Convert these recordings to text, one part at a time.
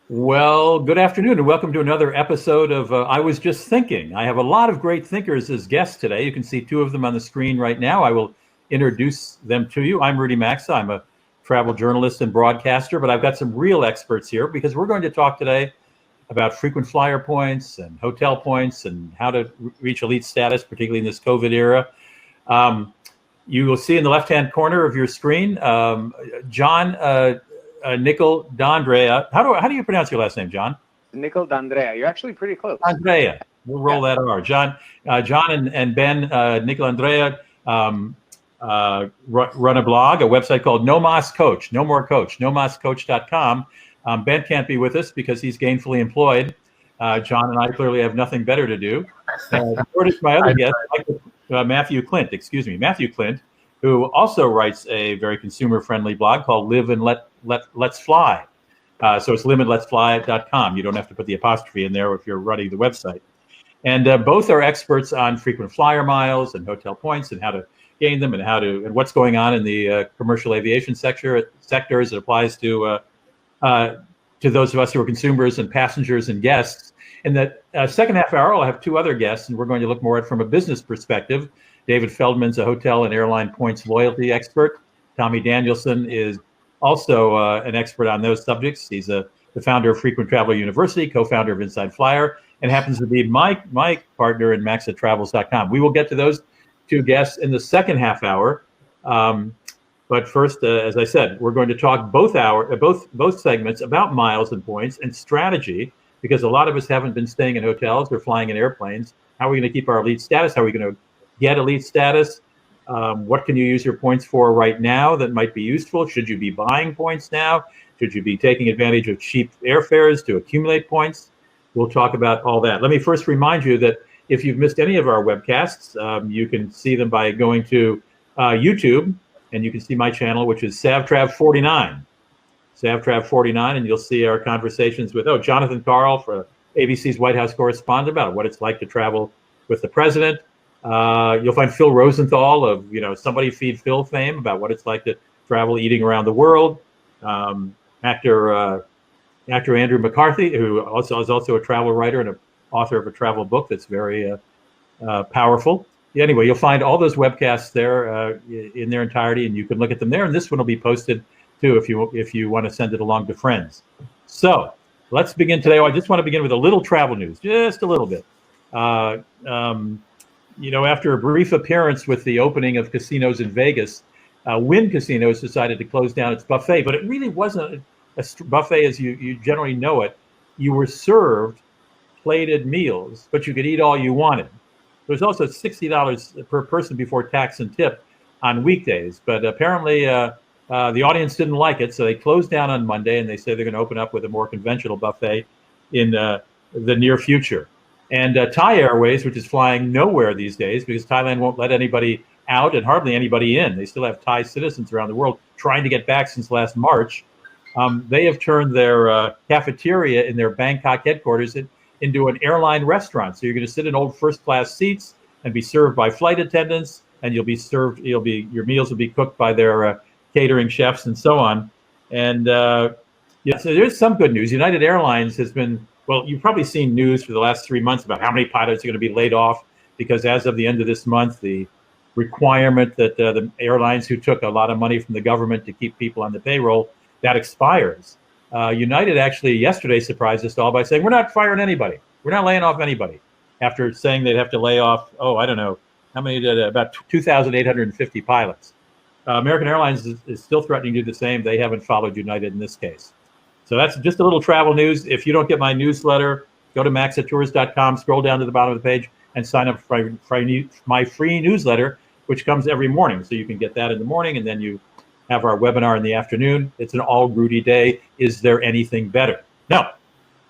Well, good afternoon and welcome to another episode of I Was Just Thinking. I have a lot of great thinkers as guests today. You can see two of them on the screen right now. I will introduce them to you. I'm Rudy Maxa. I'm a travel journalist and broadcaster, but I've got some real experts here because we're going to talk today about frequent flyer points and hotel points and how to reach elite status, particularly in this COVID era. You will see in the left-hand corner of your screen, Jon Nickel-D'Andrea. How do you pronounce your last name, Jon? Nickel-D'Andrea. You're actually pretty close. Andrea. We'll roll that R. Jon and Ben Nickel-D'Andrea run a blog, a website called NoMasCoach, No More Coach, NoMasCoach.com. Ben can't be with us because he's gainfully employed. Jon and I clearly have nothing better to do. Nor does my other guest, Matthew Klint, who also writes a very consumer-friendly blog called Live and Let's Fly. So it's liveandletsfly.com. You don't have to put the apostrophe in there if you're running the website. And both are experts on frequent flyer miles and hotel points and how to gain them and what's going on in the commercial aviation sector as it applies to those of us who are consumers and passengers and guests. In the second half hour, I'll have two other guests, and we're going to look more at from a business perspective. David Feldman's a hotel and airline points loyalty expert. Tommy Danielsen is also an expert on those subjects. He's the founder of Frequent Traveler University, co-founder of InsideFlyer, and happens to be my partner in Maxatravels.com. We will get to those two guests in the second half hour. But first, as I said, we're going to talk both segments about miles and points and strategy, because a lot of us haven't been staying in hotels or flying in airplanes. How are we going to keep our elite status? How are we going to get elite status? What can you use your points for right now that might be useful? Should you be buying points now? Should you be taking advantage of cheap airfares to accumulate points? We'll talk about all that. Let me first remind you that if you've missed any of our webcasts, you can see them by going to YouTube, and you can see my channel, which is SavTrav49. SavTrav49, and you'll see our conversations with Jonathan Karl, for ABC's White House correspondent, about what it's like to travel with the president. You'll find Phil Rosenthal of Somebody Feed Phil fame, about what it's like to travel eating around the world. Actor Andrew McCarthy, who is also a travel writer and an author of a travel book that's very powerful. Anyway, you'll find all those webcasts there in their entirety, and you can look at them there. And this one will be posted too if you want to send it along to friends. So let's begin today. I just want to begin with a little travel news, just a little bit. After a brief appearance with the opening of casinos in Vegas, Wynn Casinos decided to close down its buffet, but it really wasn't a buffet as you generally know it. You were served plated meals, but you could eat all you wanted. There's also $60 per person before tax and tip on weekdays, but apparently the audience didn't like it, so they closed down on Monday, and they say they're going to open up with a more conventional buffet in the near future. And Thai Airways, which is flying nowhere these days because Thailand won't let anybody out and hardly anybody in. They still have Thai citizens around the world trying to get back since last March. They have turned their cafeteria in their Bangkok headquarters into an airline restaurant. So you're going to sit in old first-class seats and be served by flight attendants, and your meals will be cooked by their catering chefs and so on. And so there's some good news. United Airlines has been, well, you've probably seen news for the last 3 months about how many pilots are going to be laid off, because as of the end of this month, the requirement that the airlines who took a lot of money from the government to keep people on the payroll, that expires. United actually yesterday surprised us all by saying, we're not firing anybody. We're not laying off anybody, after saying they'd have to lay off, I don't know, how many, about 2,850 pilots. American Airlines is still threatening to do the same. They haven't followed United in this case. So that's just a little travel news. If you don't get my newsletter, go to maxatours.com, scroll down to the bottom of the page, and sign up for my free newsletter, which comes every morning. So you can get that in the morning, and then you have our webinar in the afternoon. It's an all Rudy day. Is there anything better? No.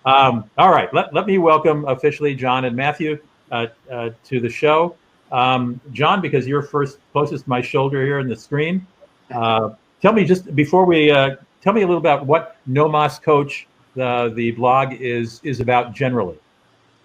All right. Let me welcome officially Jon and Matthew to the show. Jon, because you're closest to my shoulder here in the screen, tell me just before we tell me a little about what NoMasCoach, the blog, is about generally.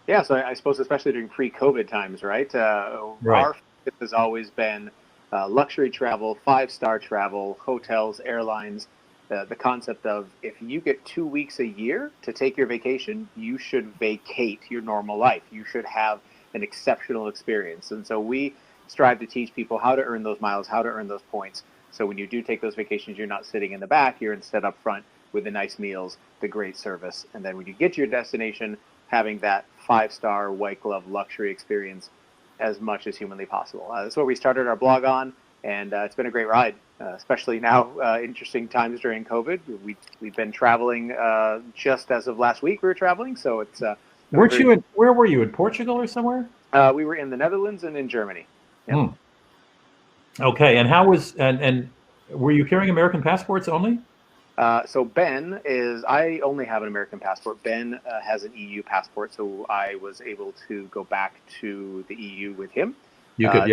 Yeah, so I suppose especially during pre-COVID times, right? Right. Our focus has always been luxury travel, 5-star travel, hotels, airlines, the concept of if you get 2 weeks a year to take your vacation, you should vacate your normal life. You should have an exceptional experience. And so we strive to teach people how to earn those miles, how to earn those points. So when you do take those vacations, you're not sitting in the back, you're instead up front with the nice meals, the great service. And then when you get to your destination, having that 5-star white glove luxury experience as much as humanly possible. That's what we started our blog on, and it's been a great ride, especially now, interesting times during COVID. We've been traveling just as of last week. We were traveling, so it's. Where were you, in Portugal or somewhere? We were in the Netherlands and in Germany. Yep. Hmm. Okay, and how was and were you carrying American passports only? So Ben I only have an American passport. Ben has an EU passport, so I was able to go back to the EU with him. You could,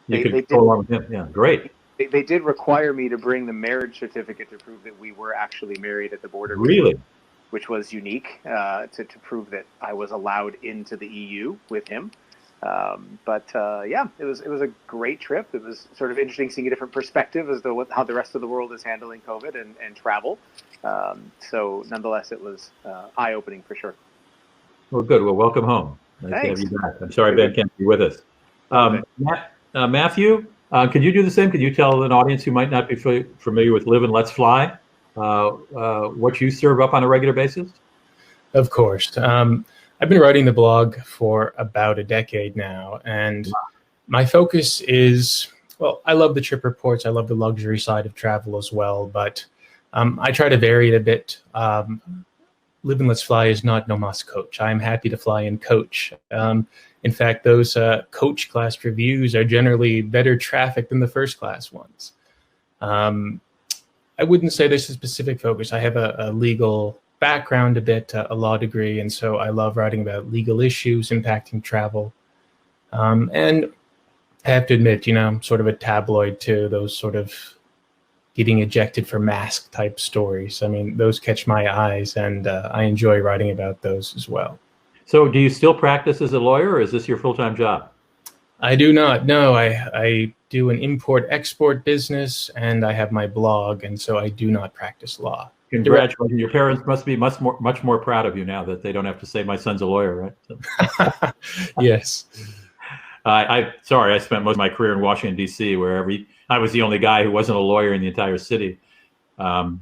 you could go along with him. Yeah, great. They did require me to bring the marriage certificate to prove that we were actually married at the border. Really? Which was unique to prove that I was allowed into the EU with him. Yeah, it was a great trip. It was sort of interesting seeing a different perspective as to how the rest of the world is handling COVID and travel. So nonetheless, it was eye-opening for sure. Well, good. Well, welcome home. Nice to have you back. I'm sorry Ben can't be with us. Matthew, could you do the same? Could you tell an audience who might not be familiar with Live and Let's Fly what you serve up on a regular basis? Of course. I've been writing the blog for about a decade now, and my focus is, well, I love the trip reports. I love the luxury side of travel as well, but I try to vary it a bit. Live and Let's Fly is not NoMasCoach. I'm happy to fly in coach. In fact, those coach class reviews are generally better traffic than the first class ones. I wouldn't say there's a specific focus. I have a legal background a bit, a law degree, and so I love writing about legal issues impacting travel. And I have to admit, I'm sort of a tabloid to those sort of getting ejected for mask type stories. I mean, those catch my eyes, and I enjoy writing about those as well. So do you still practice as a lawyer, or is this your full-time job? I do not. No, I do an import-export business, and I have my blog, and so I do not practice law. Congratulations. Your parents must be much more proud of you now that they don't have to say my son's a lawyer, right? So. Yes. Sorry, I spent most of my career in Washington, D.C., where I was the only guy who wasn't a lawyer in the entire city. So I'm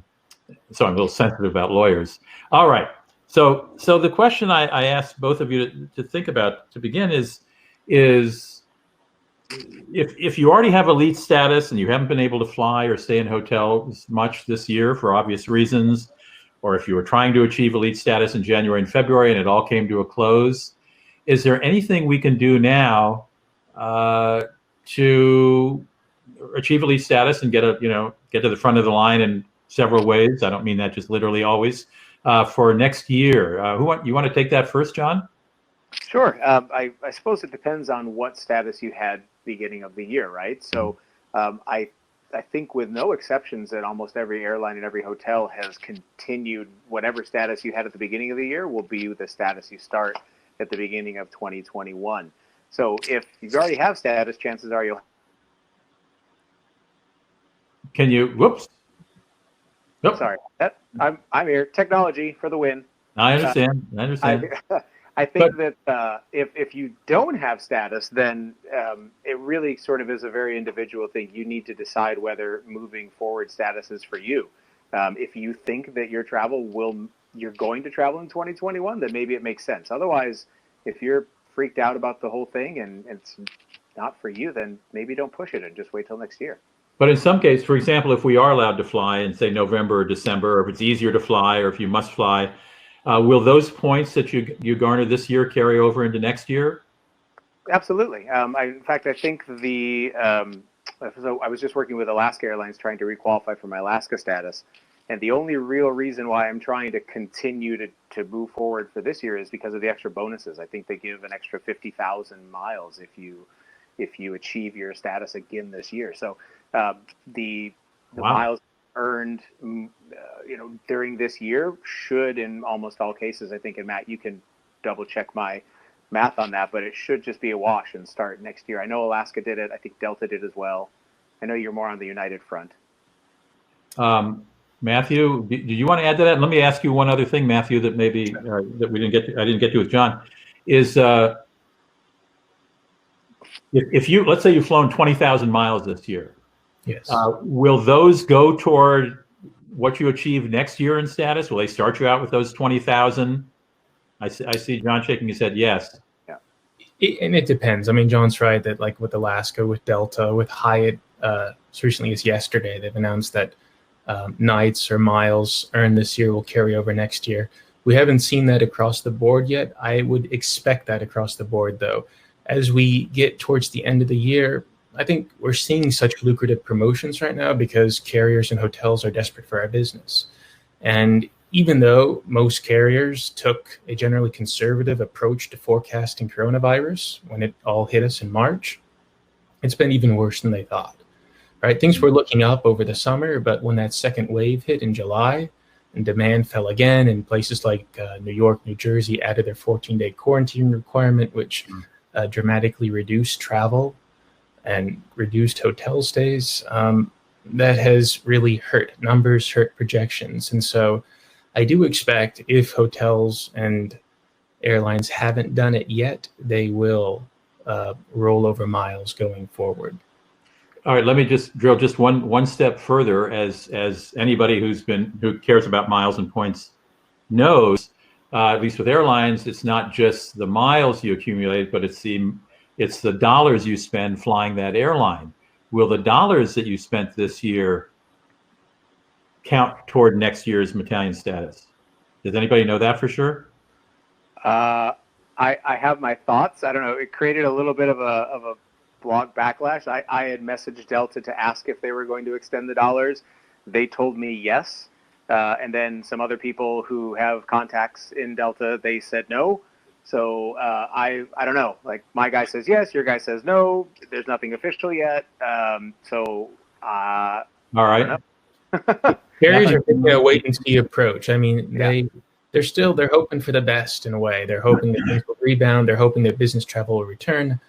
a little sensitive about lawyers. All right. So the question I asked both of you to think about to begin is if you already have elite status and you haven't been able to fly or stay in hotels much this year for obvious reasons, or if you were trying to achieve elite status in January and February and it all came to a close, is there anything we can do now to achieve elite status and get to the front of the line in several ways? I don't mean that just literally always. For next year, you want to take that first, Jon? Sure. I suppose it depends on what status you had beginning of the year, right? So I think with no exceptions that almost every airline and every hotel has continued whatever status you had at the beginning of the year will be the status you start at the beginning of 2021. So if you already have status, chances are you'll. Can you? Whoops. Nope. Sorry. I'm here. Technology for the win. I understand. I think that if you don't have status, then it really sort of is a very individual thing. You need to decide whether moving forward status is for you. If you think that you're going to travel in 2021, then maybe it makes sense. Otherwise, if you're freaked out about the whole thing and it's not for you, then maybe don't push it and just wait till next year. But in some cases, for example, if we are allowed to fly in, say, November or December, or if it's easier to fly, or if you must fly, will those points that you garner this year carry over into next year? Absolutely. In fact, I think so I was just working with Alaska Airlines trying to requalify for my Alaska status. And the only real reason why I'm trying to continue to move forward for this year is because of the extra bonuses. I think they give an extra 50,000 miles if you achieve your status again this year. So the wow. miles earned during this year should, in almost all cases, I think, and Matt, you can double check my math on that, but it should just be a wash and start next year. I know Alaska did it. I think Delta did as well. I know you're more on the United front. Matthew, do you want to add to that? Let me ask you one other thing, Matthew, that maybe that we didn't get to, I didn't get to with John, is if you, let's say you've flown 20,000 miles this year, Yes. Will those go toward what you achieve next year in status? Will they start you out with those 20,000? I see John shaking his head yes. And it depends. I mean, John's right that like with Alaska, with Delta, with Hyatt, as recently as yesterday, they've announced that nights or miles earned this year will carry over next year. We haven't seen that across the board yet. I would expect that across the board, though. As we get towards the end of the year, I think we're seeing such lucrative promotions right now because carriers and hotels are desperate for our business. And even though most carriers took a generally conservative approach to forecasting coronavirus when it all hit us in March, it's been even worse than they thought. Right? Things were looking up over the summer, but when that second wave hit in July and demand fell again, and places like New York, New Jersey added their 14-day quarantine requirement, which dramatically reduced travel and reduced hotel stays, that has really hurt numbers, hurt projections. And so I do expect if hotels and airlines haven't done it yet, they will roll over miles going forward. All right, let me just drill just one step further. As anybody who cares about miles and points knows, at least with airlines, it's not just the miles you accumulate, but it's the dollars you spend flying that airline. Will the dollars that you spent this year count toward next year's Italian status? Does anybody know that for sure? I have my thoughts. I don't know. It created a little bit of a blog backlash. I had messaged Delta to ask if they were going to extend the dollars. They told me yes. And then some other people who have contacts in Delta, they said no. So I don't know. Like my guy says yes, your guy says no. There's nothing official yet. All right. Carriers are taking a wait and see approach. I mean, they're hoping for the best in a way. They're hoping that things will rebound. They're hoping that business travel will return.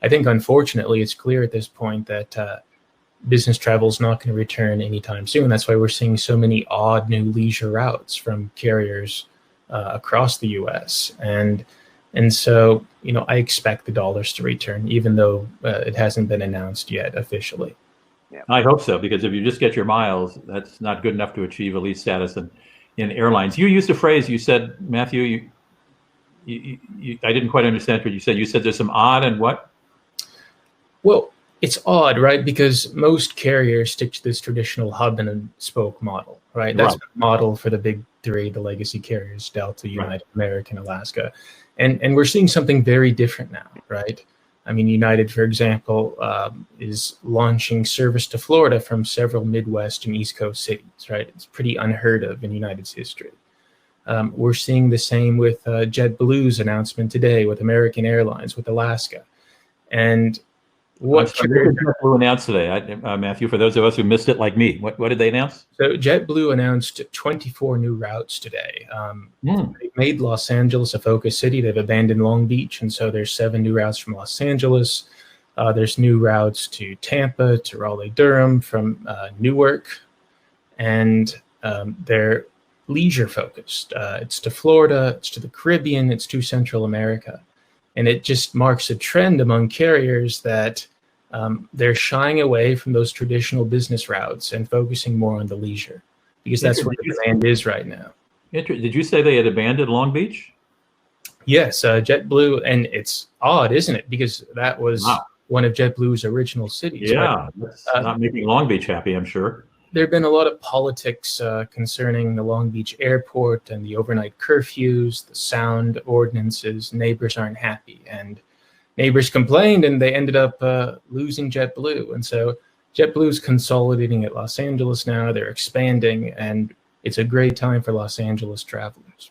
I think, unfortunately, it's clear at this point that business travel is not going to return anytime soon. That's why we're seeing so many odd new leisure routes from carriers across the U.S. And so, I expect the dollars to return, even though it hasn't been announced yet officially. Yeah. I hope so, because if you just get your miles, that's not good enough to achieve elite status in airlines. You used a phrase, you said, Matthew, I didn't quite understand what you said. You said there's some odd and what? Well, it's odd, right? Because most carriers stick to this traditional hub and spoke model, right? That's the model for the big three, the legacy carriers, Delta, United, American, Alaska. And we're seeing something very different now, right? I mean, United, for example, is launching service to Florida from several Midwest and East Coast cities, right? It's pretty unheard of in United's history. We're seeing the same with JetBlue's announcement today, with American Airlines, with Alaska. And what did JetBlue announce today, Matthew, for those of us who missed it like me? What did they announce? So JetBlue announced 24 new routes today. They've made Los Angeles a focus city. They've abandoned Long Beach, and so there's 7 new routes from Los Angeles. There's new routes to Tampa, to Raleigh-Durham, from Newark, and they're leisure-focused. It's to Florida, it's to the Caribbean, it's to Central America. And it just marks a trend among carriers that they're shying away from those traditional business routes and focusing more on the leisure, because that's where the demand is right now. Did you say they had abandoned Long Beach? Yes, JetBlue, and it's odd, isn't it? Because that was one of JetBlue's original cities. Yeah, that's not making Long Beach happy, I'm sure. There have been a lot of politics concerning the Long Beach airport and the overnight curfews, the sound ordinances. Neighbors aren't happy, and neighbors complained, and they ended up losing JetBlue. And so JetBlue's consolidating at Los Angeles now. They're expanding, and it's a great time for Los Angeles travelers.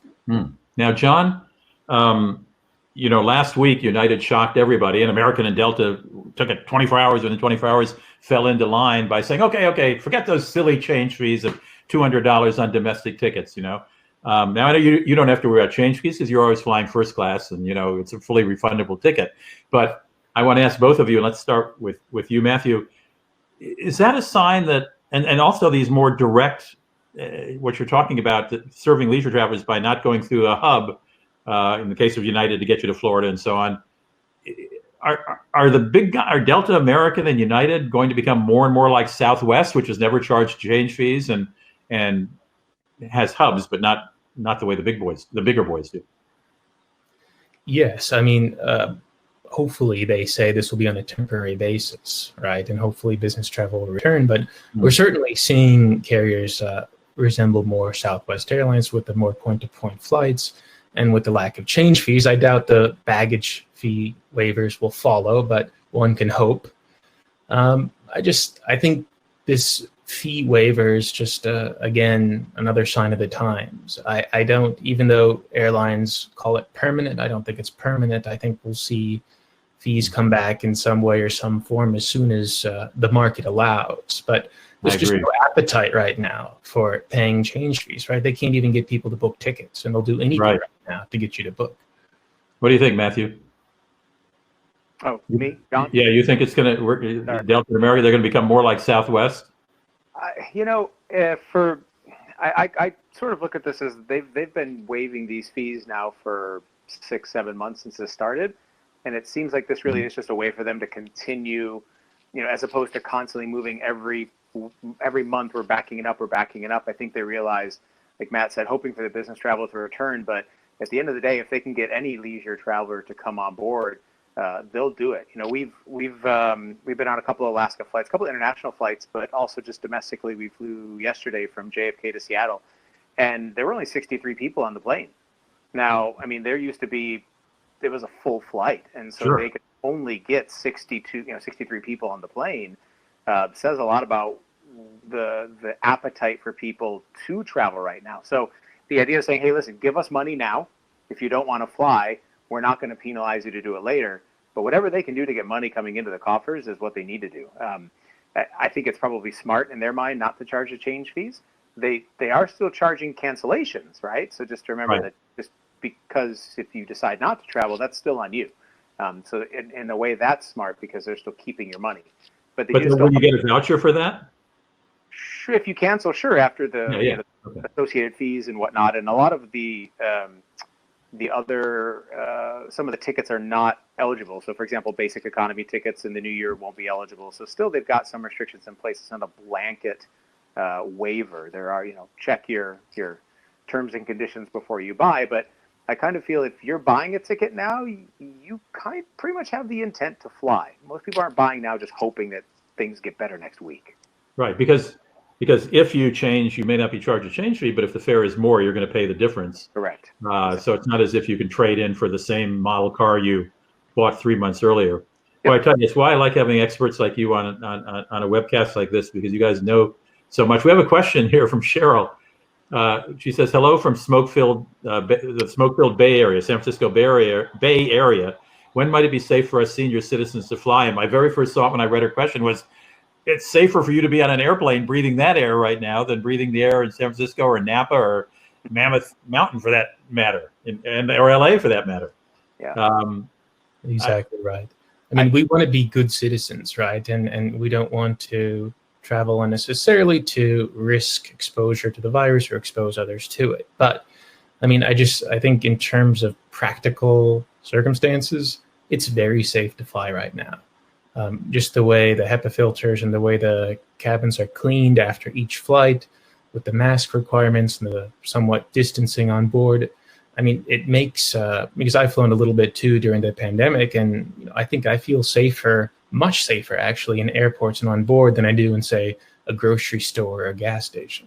Now, John, last week United shocked everybody, and American and Delta took it 24 hours, and in 24 hours fell into line by saying, okay, forget those silly change fees of $200 on domestic tickets. Now I know you don't have to worry about change fees because you're always flying first class, and it's a fully refundable ticket. But I want to ask both of you, and let's start with you, Matthew. Is that a sign that and also these more direct, what you're talking about, serving leisure travelers by not going through a hub, in the case of United to get you to Florida and so on. Are the big guys, are Delta, American, and United going to become more and more like Southwest, which has never charged change fees and has hubs, but not the way the bigger boys do? Yes, I mean, hopefully they say this will be on a temporary basis, right? And hopefully business travel will return. But we're certainly seeing carriers resemble more Southwest Airlines with the more point-to-point flights and with the lack of change fees. I doubt the baggage fee waivers will follow, but one can hope. I think this fee waiver is just, again, another sign of the times. I don't, even though airlines call it permanent, I don't think it's permanent. I think we'll see fees come back in some way or some form as soon as the market allows. But there's just no appetite right now for paying change fees, right? They can't even get people to book tickets, and they'll do anything right now to get you to book. What do you think, Matthew? Oh, me, John? Yeah, you think it's going to work? Delta and American, they're going to become more like Southwest? I sort of look at this as they've been waiving these fees now for 6-7 months since this started, and it seems like this really is just a way for them to continue, as opposed to constantly moving every month. We're backing it up. I think they realize, like Matt said, hoping for the business travel to return, but at the end of the day, if they can get any leisure traveler to come on board, they'll do it. We've been on a couple of Alaska flights, a couple of international flights, but also just domestically. We flew yesterday from JFK to Seattle, and there were only 63 people on the plane. Now, I mean, there used to be, it was a full flight, and so they could only get 63 people on the plane. Says a lot about the appetite for people to travel right now. So the idea of saying, hey, listen, give us money now. If you don't want to fly, we're not going to penalize you to do it later. But whatever they can do to get money coming into the coffers is what they need to do. I think it's probably smart in their mind not to charge the change fees. They are still charging cancellations, right? So just remember that just because if you decide not to travel, that's still on you. So in a way, that's smart because they're still keeping your money. But will you get a voucher for that? Sure, if you cancel, sure, after the associated fees and whatnot. And a lot of the other, some of the tickets are not eligible. So, for example, basic economy tickets in the new year won't be eligible. So still, they've got some restrictions in place. It's not a blanket waiver. There are, check your terms and conditions before you buy. But I kind of feel if you're buying a ticket now, you pretty much have the intent to fly. Most people aren't buying now just hoping that things get better next week. Right, because if you change, you may not be charged a change fee, but if the fare is more, you're going to pay the difference. Correct. So it's not as if you can trade in for the same model car you bought 3 months earlier. Well, I tell you, it's why I like having experts like you on a webcast like this, because you guys know so much. We have a question here from Cheryl. She says, hello from the smoke-filled Bay Area, San Francisco Bay Area. When might it be safe for us senior citizens to fly? And my very first thought when I read her question was, it's safer for you to be on an airplane breathing that air right now than breathing the air in San Francisco or Napa or Mammoth Mountain for that matter, or LA for that matter. Yeah, exactly right. I mean, we want to be good citizens, right? And we don't want to travel unnecessarily to risk exposure to the virus or expose others to it. But I mean, I think in terms of practical circumstances, it's very safe to fly right now. Just the way the HEPA filters and the way the cabins are cleaned after each flight with the mask requirements and the somewhat distancing on board. I mean, it makes, because I've flown a little bit too during the pandemic, and I think I feel safer, much safer actually in airports and on board than I do in, say, a grocery store or a gas station.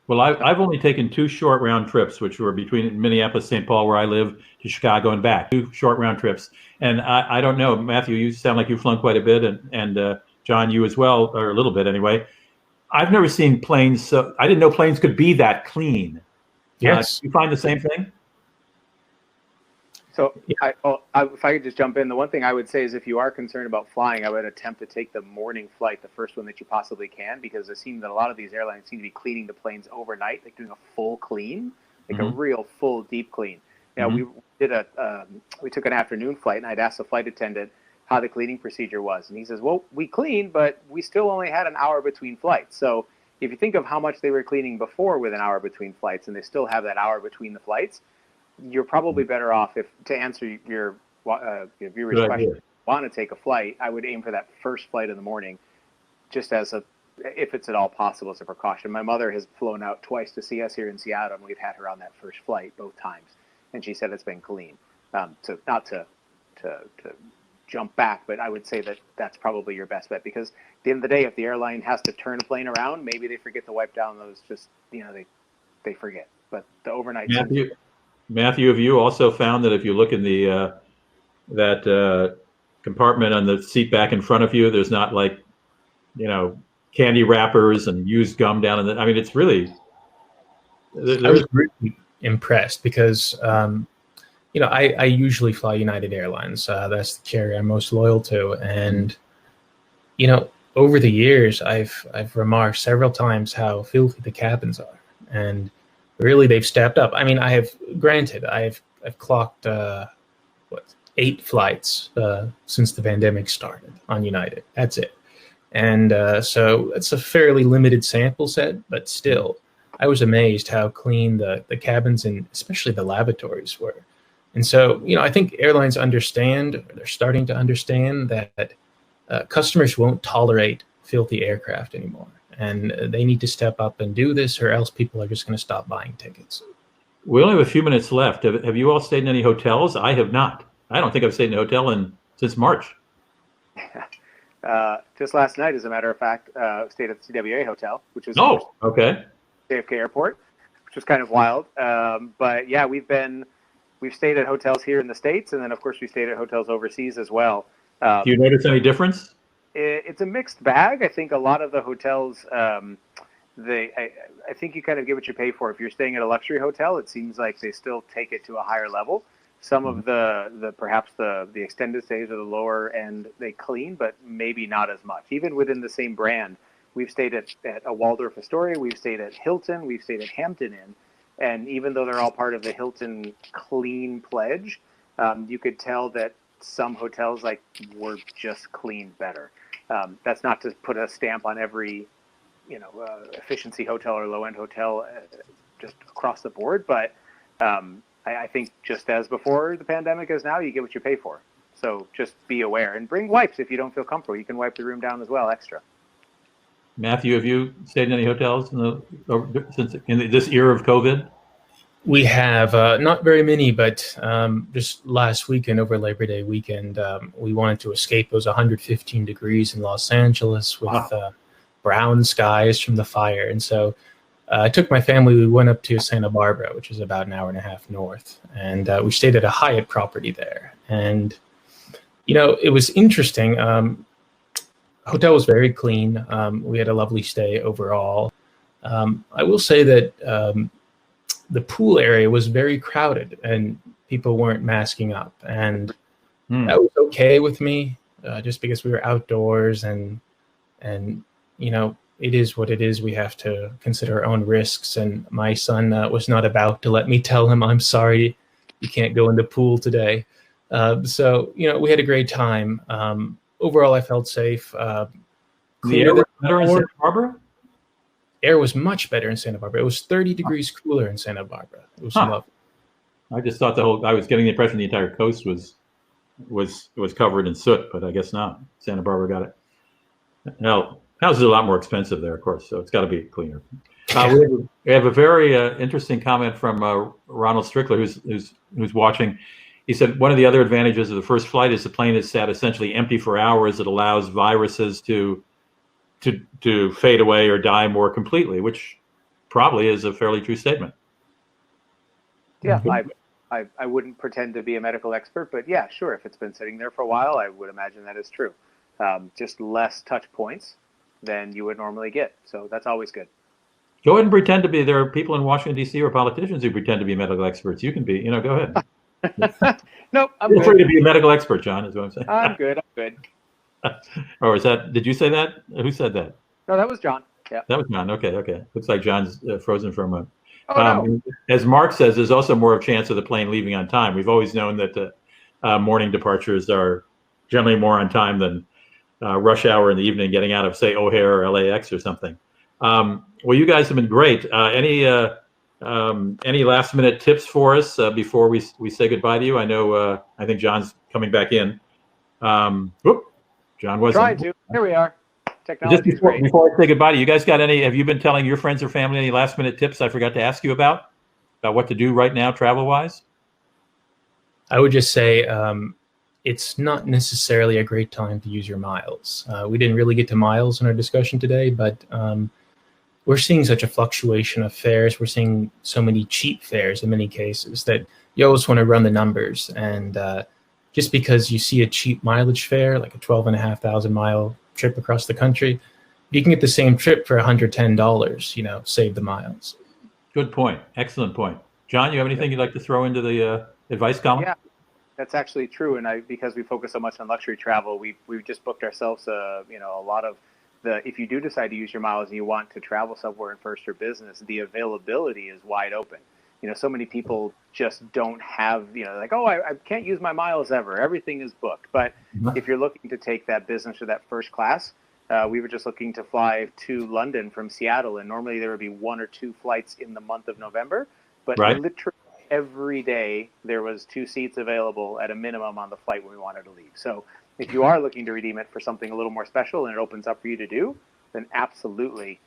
Well, I've only taken 2 short round trips, which were between Minneapolis, St. Paul, where I live, to Chicago and back. 2 short round trips. And I don't know, Matthew, you sound like you've flown quite a bit, and John, you as well, or a little bit anyway. I've never seen planes, so I didn't know planes could be that clean. Yes. You find the same thing? So if I could just jump in, the one thing I would say is if you are concerned about flying, I would attempt to take the morning flight, the first one that you possibly can, because it seems that a lot of these airlines seem to be cleaning the planes overnight, like doing a full clean, like a real full deep clean. We took an afternoon flight, and I'd asked the flight attendant, how the cleaning procedure was. And he says, well, we cleaned, but we still only had an hour between flights. So if you think of how much they were cleaning before with an hour between flights, and they still have that hour between the flights, you're probably better off, if to answer your viewer's question, want to take a flight, I would aim for that first flight in the morning, just as if it's at all possible, as a precaution. My mother has flown out twice to see us here in Seattle, and we've had her on that first flight both times, and she said it's been clean. So not to jump back, but I would say that that's probably your best bet, because at the end of the day, if the airline has to turn a plane around, maybe they forget to wipe down those, just, they forget. But the overnight. Matthew, have you also found that if you look in the that compartment on the seat back in front of you, there's not like, candy wrappers and used gum down in the, I mean, it's really. I was really impressed because, I usually fly United Airlines. That's the carrier I'm most loyal to. And, over the years, I've remarked several times how filthy the cabins are. And really, they've stepped up. I mean, I've clocked, 8 flights since the pandemic started on United. That's it. And so it's a fairly limited sample set, but still, I was amazed how clean the cabins and especially the lavatories were. And so, I think airlines they're starting to understand that customers won't tolerate filthy aircraft anymore. And they need to step up and do this, or else people are just going to stop buying tickets. We only have a few minutes left. Have you all stayed in any hotels? I have not. I don't think I've stayed in a hotel since March. Just last night, as a matter of fact, stayed at the CWA Hotel, which was okay. JFK Airport, which was kind of wild. But yeah, we've stayed at hotels here in the States, and then of course we stayed at hotels overseas as well. Do you notice any difference? It's a mixed bag. I think a lot of the hotels, I think you kind of get what you pay for. If you're staying at a luxury hotel, it seems like they still take it to a higher level. Some of perhaps the extended stays or the lower end, they clean, but maybe not as much. Even within the same brand, we've stayed at a Waldorf Astoria, we've stayed at Hilton, we've stayed at Hampton Inn, and even though they're all part of the Hilton Clean Pledge, you could tell that some hotels were just cleaned better. That's not to put a stamp on every efficiency hotel or low end hotel just across the board, but I think just as before the pandemic is now, you get what you pay for. So just be aware and bring wipes if you don't feel comfortable. You can wipe the room down as well, extra. Matthew, have you stayed in any hotels since this era of COVID? We have not very many, but just last weekend, over Labor Day weekend, we wanted to escape. It was 115 degrees in Los Angeles with brown skies from the fire. And so I took my family. We went up to Santa Barbara, which is about an hour and a half north. And we stayed at a Hyatt property there. And, it was interesting. Hotel was very clean. We had a lovely stay overall. I will say that the pool area was very crowded and people weren't masking up, and that was okay with me, just because we were outdoors and it is what it is. We have to consider our own risks, and my son was not about to let me tell him, I'm sorry, you can't go in the pool today. So we had a great time. Overall, I felt safe. The air was better in Santa Barbara? Air was much better in Santa Barbara. It was 30 degrees cooler in Santa Barbara. It was lovely. I just thought I was getting the impression the entire coast was covered in soot, but I guess not. Santa Barbara got it. Now, houses are a lot more expensive there, of course, so it's got to be cleaner. We have a very interesting comment from Ronald Strickler, who's watching. He said one of the other advantages of the first flight is the plane is sat essentially empty for hours. It allows viruses to fade away or die more completely, which probably is a fairly true statement. Yeah, I wouldn't pretend to be a medical expert, but yeah, sure. If it's been sitting there for a while, I would imagine that is true. Just less touch points than you would normally get. So that's always good. Go ahead and pretend to be. There are people in Washington, D.C. or politicians who pretend to be medical experts. You can be, go ahead. Nope, I'm Feel good. free to be a medical expert, John, is what I'm saying. I'm good. Or did you say that? Who said that? No, that was John. Yeah. That was John. Okay. Looks like John's frozen for a moment. No. As Mark says, there's also more of a chance of the plane leaving on time. We've always known that the morning departures are generally more on time than rush hour in the evening getting out of, say, O'Hare or LAX or something. Well, you guys have been great. Any last minute tips for us before we say goodbye to you? I know I think John's coming back in. John wasn't. Trying to. Here we are. Technology is great. Before I say goodbye to you, guys got any? Have you been telling your friends or family any last minute tips I forgot to ask you about what to do right now travel wise? I would just say it's not necessarily a great time to use your miles. We didn't really get to miles in our discussion today, but we're seeing such a fluctuation of fares. We're seeing so many cheap fares in many cases that you always want to run the numbers. And just because you see a cheap mileage fare, like a 12,500 mile trip across the country, you can get the same trip for $110, save the miles. Good point. Excellent point. John, you have anything you'd like to throw into the advice column? Yeah, that's actually true. And because we focus so much on luxury travel, we've just booked ourselves a lot of if you do decide to use your miles and you want to travel somewhere in first or business, the availability is wide open. So many people just don't have, like, oh, I can't use my miles ever. Everything is booked. But if you're looking to take that business or that first class, we were just looking to fly to London from Seattle, and normally there would be 1 or 2 flights in the month of November. But literally every day there was 2 seats available at a minimum on the flight when we wanted to leave. So if you are looking to redeem it for something a little more special and it opens up for you to do, then absolutely.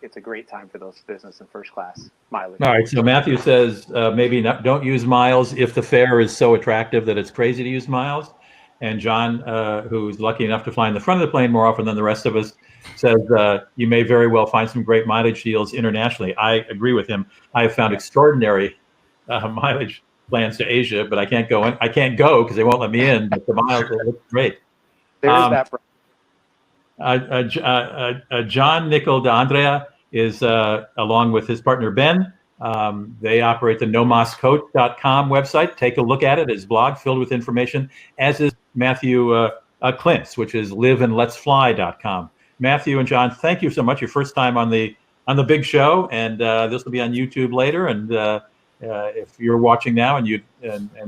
It's a great time for those business and first class mileage. All right. So Matthew says don't use miles if the fare is so attractive that it's crazy to use miles. And John, who's lucky enough to fly in the front of the plane more often than the rest of us, says you may very well find some great mileage deals internationally. I agree with him. I have found extraordinary mileage plans to Asia, but I can't go in. I can't go because they won't let me in. But the miles look great. There is that. Jon Nickel-D'Andrea is along with his partner Ben. They operate the NoMasCoach.com website. Take a look at it. His blog filled with information, as is Matthew Klint's, which is liveandletsfly.com. Matthew and John, thank you so much. Your first time on the big show, and this will be on YouTube later. And if you're watching now and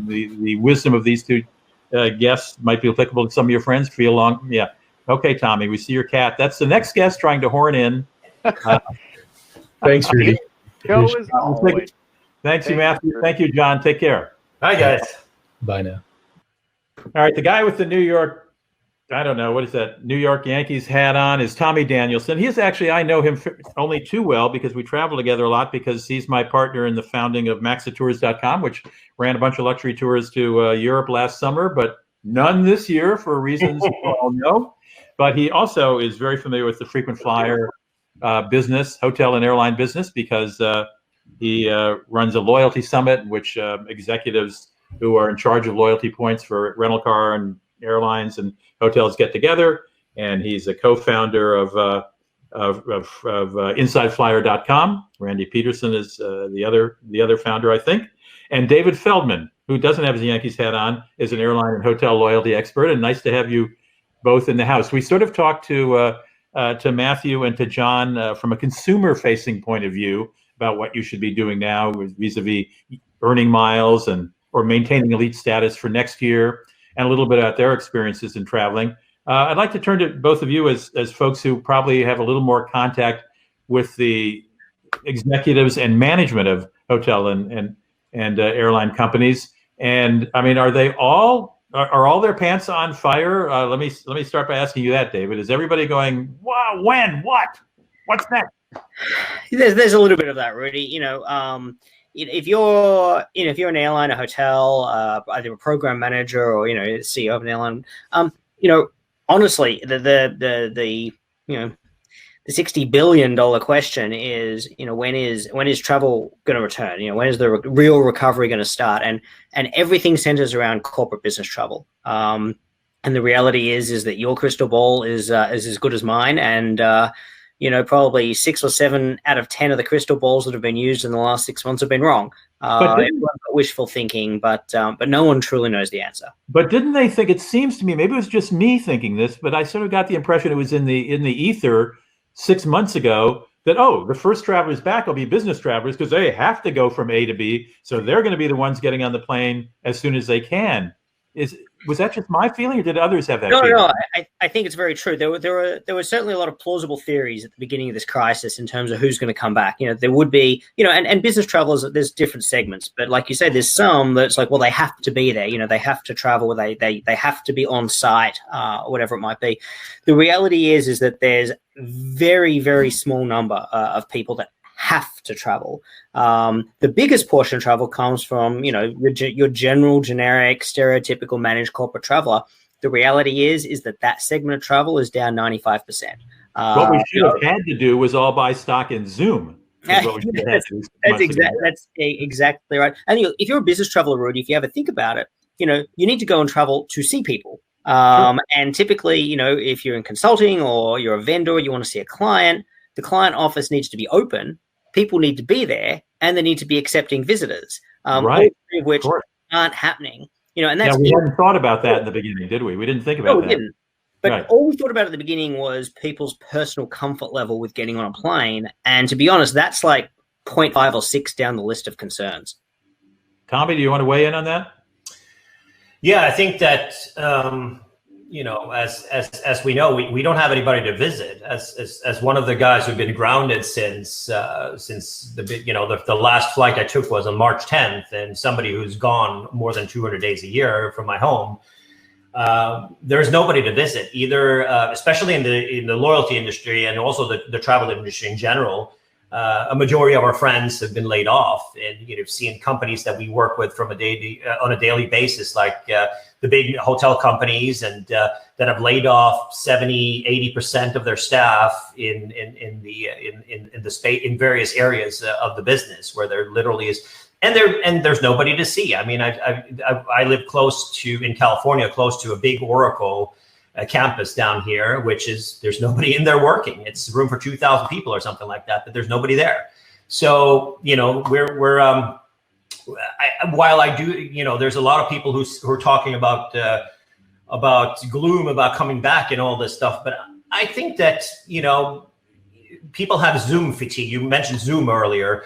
the wisdom of these 2 guests might be applicable to some of your friends, feel along. Yeah. Okay, Tommy, we see your cat. That's the next guest trying to horn in. Thanks, Rudy. Thanks you, Matthew. Thank you, John. Take care. Bye, guys. Bye now. All right, the guy with the New York, I don't know, what is that, New York Yankees hat on is Tommy Danielsen. He's actually, I know him only too well because we travel together a lot, because he's my partner in the founding of Maxatours.com, which ran a bunch of luxury tours to Europe last summer, but none this year for reasons you all know. But he also is very familiar with the frequent flyer business, hotel and airline business, because he runs a loyalty summit in which executives who are in charge of loyalty points for rental car and airlines and hotels get together. And he's a co-founder of InsideFlyer.com. Randy Peterson is the other founder, I think. And David Feldman, who doesn't have his Yankees hat on, is an airline and hotel loyalty expert. And nice to have you both in the house. We sort of talked to Matthew and to John from a consumer-facing point of view about what you should be doing now vis-a-vis earning miles or maintaining elite status for next year, and a little bit about their experiences in traveling. I'd like to turn to both of you as folks who probably have a little more contact with the executives and management of hotel and airline companies. And I mean, are all their pants on fire? Let me start by asking you that, David. Is everybody going, wow, when, what's next? There's a little bit of that, Rudy. If you're an airline, a hotel, either a program manager or CEO of an airline, honestly, the $60 billion question is, when is travel going to return? When is the real recovery going to start? And everything centers around corporate business travel. And the reality is that your crystal ball is as good as mine. And, probably 6 or 7 out of 10 of the crystal balls that have been used in the last 6 months have been wrong. Wishful thinking, but no one truly knows the answer. But didn't they think, it seems to me, maybe it was just me thinking this, but I sort of got the impression it was in the ether 6 months ago that, the first travelers back will be business travelers because they have to go from A to B. So they're going to be the ones getting on the plane as soon as they can. was that just my feeling, or did others have that No, feeling? no, I think it's very true. There were certainly a lot of plausible theories at the beginning of this crisis in terms of who's going to come back. There would be, and business travelers, there's different segments, but like you say, there's some that's like, well, they have to be there. They have to travel. They have to be on site, or whatever it might be. The reality is that there's very, very small number of people that have to travel. The biggest portion of travel comes from, your general, generic, stereotypical managed corporate traveler. The reality is that segment of travel is down 95%. What we should have had to do was all buy stock in Zoom. That's exactly right. And if you're a business traveler, Rudy, if you ever think about it, you need to go and travel to see people. Sure. And typically, if you're in consulting or you're a vendor, you want to see a client, the client office needs to be open. People need to be there, and they need to be accepting visitors, Right. all three of which aren't happening. And that's we hadn't thought about that in the beginning, did we? We didn't think about that. We didn't. But all we thought about at the beginning was people's personal comfort level with getting on a plane, and to be honest, that's like 0.5 or 6 down the list of concerns. Tommy, do you want to weigh in on that? Yeah, I think that as we know, we don't have anybody to visit. As one of the guys who've been grounded since the last flight I took was on March 10th, and somebody who's gone more than 200 days a year from my home. There's nobody to visit either, especially in the loyalty industry and also the travel industry in general. A majority of our friends have been laid off, and you've seen companies that we work with on a daily basis, like the big hotel companies, and that have laid off 70-80% of their staff in various areas of the business where there literally is. And there's nobody to see. I mean, I live in California, close to a big Oracle campus down here, there's nobody in there working. It's room for 2,000 people or something like that, but there's nobody there. So, while I do, there's a lot of people who are talking about gloom, about coming back and all this stuff. But I think that, people have Zoom fatigue. You mentioned Zoom earlier.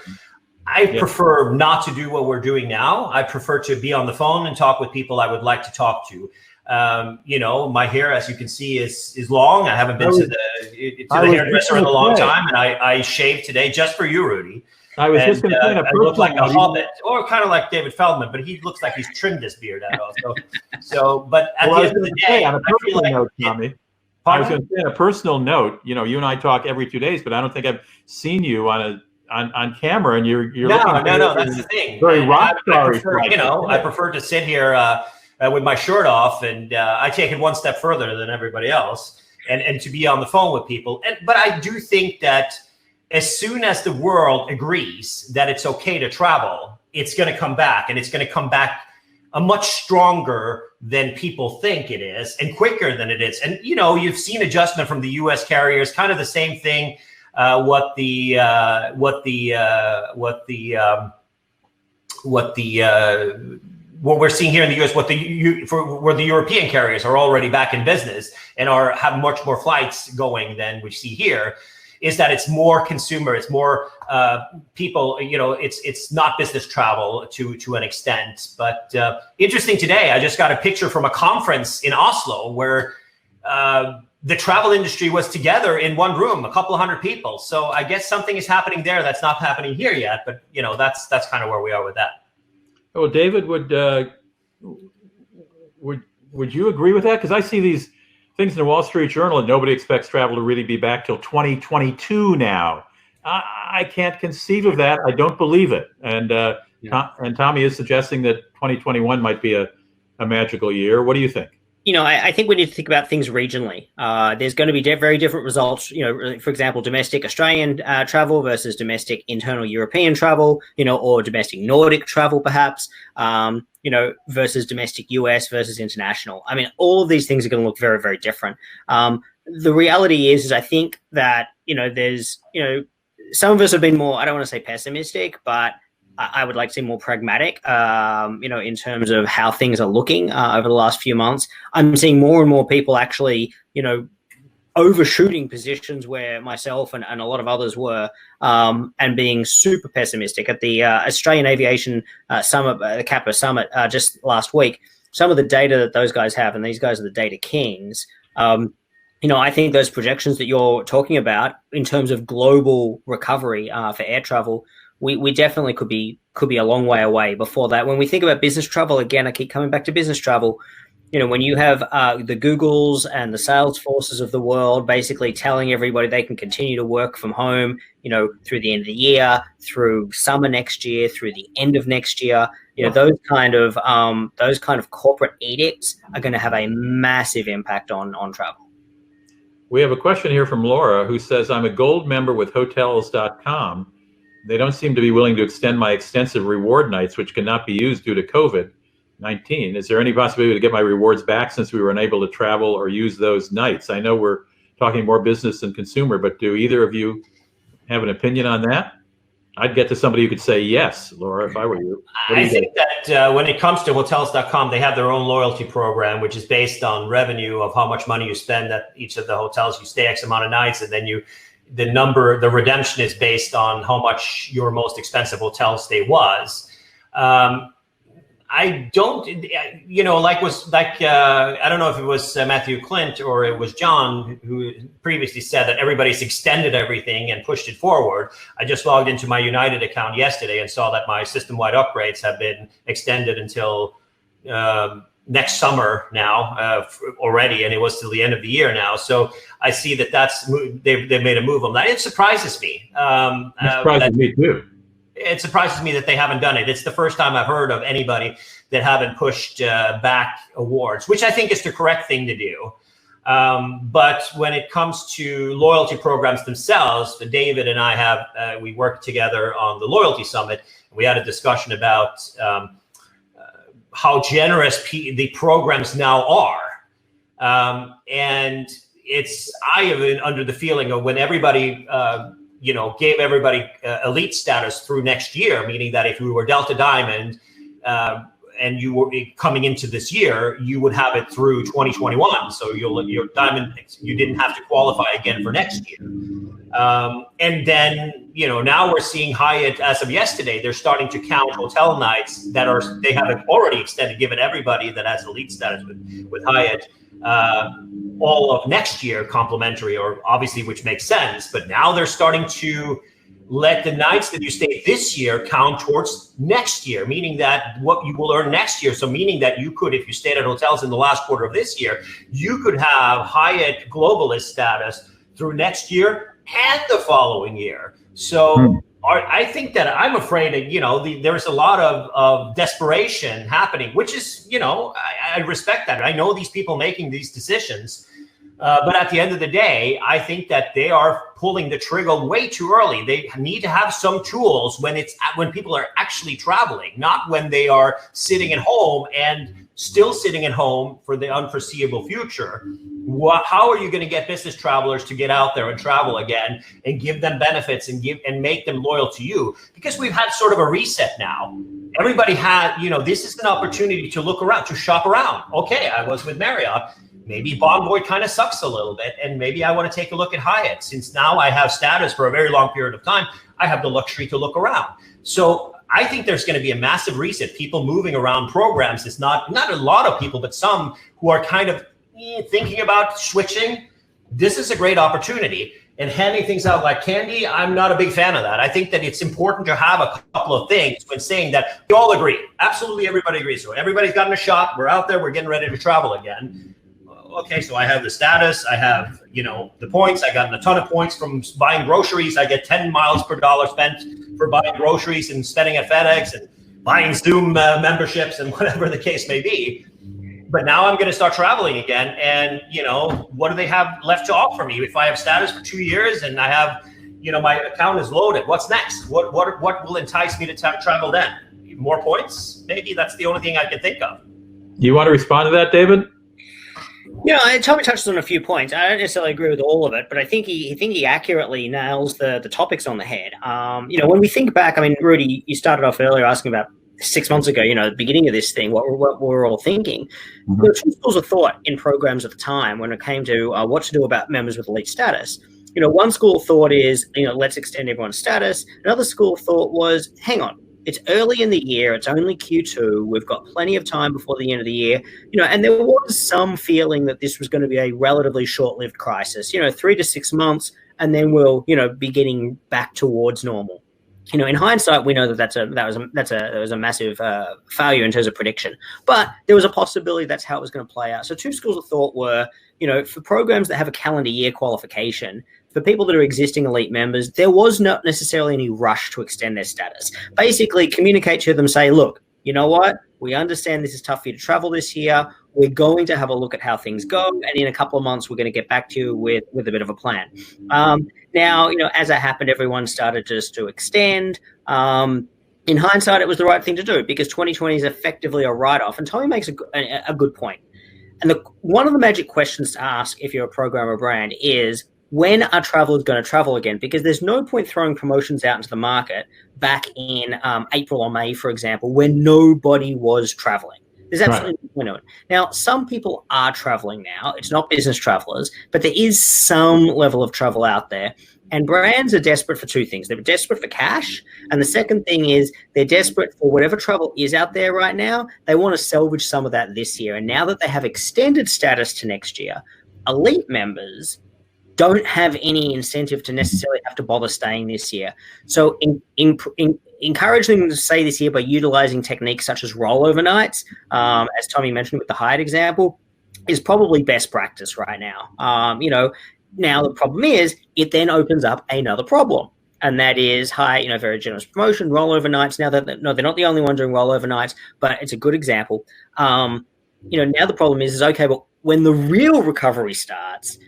I prefer not to do what we're doing now. I prefer to be on the phone and talk with people I would like to talk to. My hair, as you can see, is long. I haven't been to the hairdresser in a long time, and I shaved today just for you, Rudy. I was just going to say, I look like a hobbit, or kind of like David Feldman, but he looks like he's trimmed his beard out also. But at the end of the day, on a personal note, Tommy, I was going to say, on a personal note, you and I talk every 2 days, but I don't think I've seen you on camera, and you're no. That's the thing. Very rock star. I prefer to sit here with my shirt off, and I take it one step further than everybody else, and to be on the phone with people. But I do think that as soon as the world agrees that it's okay to travel, it's going to come back, and it's going to come back a much stronger than people think it is, and quicker than it is. And you've seen adjustment from the U.S. carriers, kind of the same thing. What we're seeing here in the U.S., where the European carriers are already back in business and have much more flights going than we see here, is that it's more consumer, it's more people. It's not business travel to an extent. But interesting today, I just got a picture from a conference in Oslo where the travel industry was together in one room, a couple of hundred people. So I guess something is happening there that's not happening here yet. But that's kind of where we are with that. Well, David, would you agree with that? Because I see these things in the Wall Street Journal, and nobody expects travel to really be back till 2022 now. I can't conceive of that. I don't believe it. And Tommy is suggesting that 2021 might be a magical year. What do you think? I think we need to think about things regionally. There's going to be very different results. For example, domestic Australian travel versus domestic internal European travel, or domestic Nordic travel, perhaps, versus domestic US versus international. I mean, all of these things are going to look very, very different. The reality is I think that, there's, some of us have been more, I don't want to say pessimistic, but I would like to see more pragmatic, in terms of how things are looking over the last few months. I'm seeing more and more people actually, overshooting positions where myself and a lot of others were, and being super pessimistic. At the Australian Aviation Summit, the CAPA Summit just last week, some of the data that those guys have, and these guys are the data kings. I think those projections that you're talking about in terms of global recovery for air travel, we definitely could be a long way away before that. When we think about business travel, again, I keep coming back to business travel. When you have the Googles and the Salesforces of the world basically telling everybody they can continue to work from home, through the end of the year, through summer next year, through the end of next year, those kind of corporate edicts are going to have a massive impact on travel. We have a question here from Laura, who says, I'm a gold member with hotels.com. They don't seem to be willing to extend my extensive reward nights, which cannot be used due to COVID-19. Is there any possibility to get my rewards back since we were unable to travel or use those nights? I know we're talking more business than consumer, but do either of you have an opinion on that? I'd get to somebody who could say yes, Laura, if I were you. I think that when it comes to hotels.com, they have their own loyalty program, which is based on revenue of how much money you spend at each of the hotels. You stay X amount of nights, and then the redemption is based on how much your most expensive hotel stay was. I don't, I don't know if it was Matthew Klint or it was Jon who previously said that everybody's extended everything and pushed it forward. I just logged into my United account yesterday and saw that my system-wide upgrades have been extended until next summer now already, and it was till the end of the year now. So I see that they've made a move on that. It surprises me. It surprises me too. It surprises me that they haven't done it. It's the first time I've heard of anybody that haven't pushed back awards, which I think is the correct thing to do. But when it comes to loyalty programs themselves, David and I we worked together on the Loyalty Summit. We had a discussion about how generous the programs now are. And I have been under the feeling of when everybody gave everybody elite status through next year, meaning that if you were Delta Diamond and you were coming into this year, you would have it through 2021. So your Diamond, you didn't have to qualify again for next year. And then, now we're seeing Hyatt, as of yesterday, they're starting to count hotel nights they have already extended, given everybody that has elite status with Hyatt, all of next year complimentary, or obviously, which makes sense. But now they're starting to let the nights that you stay this year count towards next year, meaning that what you will earn next year. So meaning that you could, if you stayed at hotels in the last quarter of this year, you could have Hyatt globalist status through next year and the following year. So I think that I'm afraid that, there's a lot of desperation happening, which is, I respect that. I know these people making these decisions. But at the end of the day, I think that they are pulling the trigger way too early. They need to have some tools when people are actually traveling, not when they are sitting at home and still sitting at home for the unforeseeable future. How are you going to get business travelers to get out there and travel again and give them benefits and make them loyal to you? Because we've had sort of a reset now. Everybody had, this is an opportunity to look around, to shop around. Okay, I was with Marriott. Maybe Bonvoy kind of sucks a little bit, and maybe I want to take a look at Hyatt. Since now I have status for a very long period of time, I have the luxury to look around. So I think there's going to be a massive reset. People moving around programs. It's not a lot of people, but some who are kind of thinking about switching. This is a great opportunity. And handing things out like candy, I'm not a big fan of that. I think that it's important to have a couple of things when saying that we all agree. Absolutely everybody agrees. So everybody's gotten a shot. We're out there. We're getting ready to travel again. Okay, so I have the status, I have, the points. I got a ton of points from buying groceries. I get 10 miles per dollar spent for buying groceries and spending at FedEx and buying Zoom memberships and whatever the case may be. But now I'm going to start traveling again. And, what do they have left to offer me? If I have status for 2 years and I have, my account is loaded, what's next? What will entice me to travel then? More points? Maybe that's the only thing I can think of. You want to respond to that, David? Tommy touches on a few points. I don't necessarily agree with all of it, but I think he accurately nails the topics on the head. When we think back, Rudy, you started off earlier asking about 6 months ago, the beginning of this thing, what we're all thinking. Mm-hmm. There were two schools of thought in programs at the time when it came to what to do about members with elite status. One school of thought is, let's extend everyone's status. Another school of thought was, hang on, It's early in the year. It's only Q2. We've got plenty of time before the end of the year. And there was some feeling that this was going to be a relatively short-lived crisis, 3 to 6 months, and then we'll, be getting back towards normal. In hindsight, we know that was a massive failure in terms of prediction. But there was a possibility that's how it was going to play out. So two schools of thought were, for programs that have a calendar year qualification, for people that are existing elite members, there was not necessarily any rush to extend their status. Basically, communicate to them, say, look, you know what? We understand this is tough for you to travel this year. We're going to have a look at how things go. And in a couple of months, we're going to get back to you with a bit of a plan. Now, as that happened, everyone started just to extend. In hindsight, it was the right thing to do because 2020 is effectively a write-off. And Tommy makes a good point. And one of the magic questions to ask if you're a program or brand is, when are travelers going to travel again? Because there's no point throwing promotions out into the market back in April or May, for example, when nobody was traveling. There's absolutely no point to it. Now, some people are traveling now. It's not business travelers, but there is some level of travel out there. And brands are desperate for two things. They're desperate for cash. And the second thing is they're desperate for whatever travel is out there right now. They want to salvage some of that this year. And now that they have extended status to next year, elite members don't have any incentive to necessarily have to bother staying this year. So encourage them to stay this year by utilizing techniques such as rollover nights, as Tommy mentioned with the Hyatt example, is probably best practice right now. Now the problem is it then opens up another problem. And that is Hyatt, very generous promotion, rollover nights. Now they're not the only one doing rollover nights, but it's a good example. Now the problem is okay, but when the real recovery starts,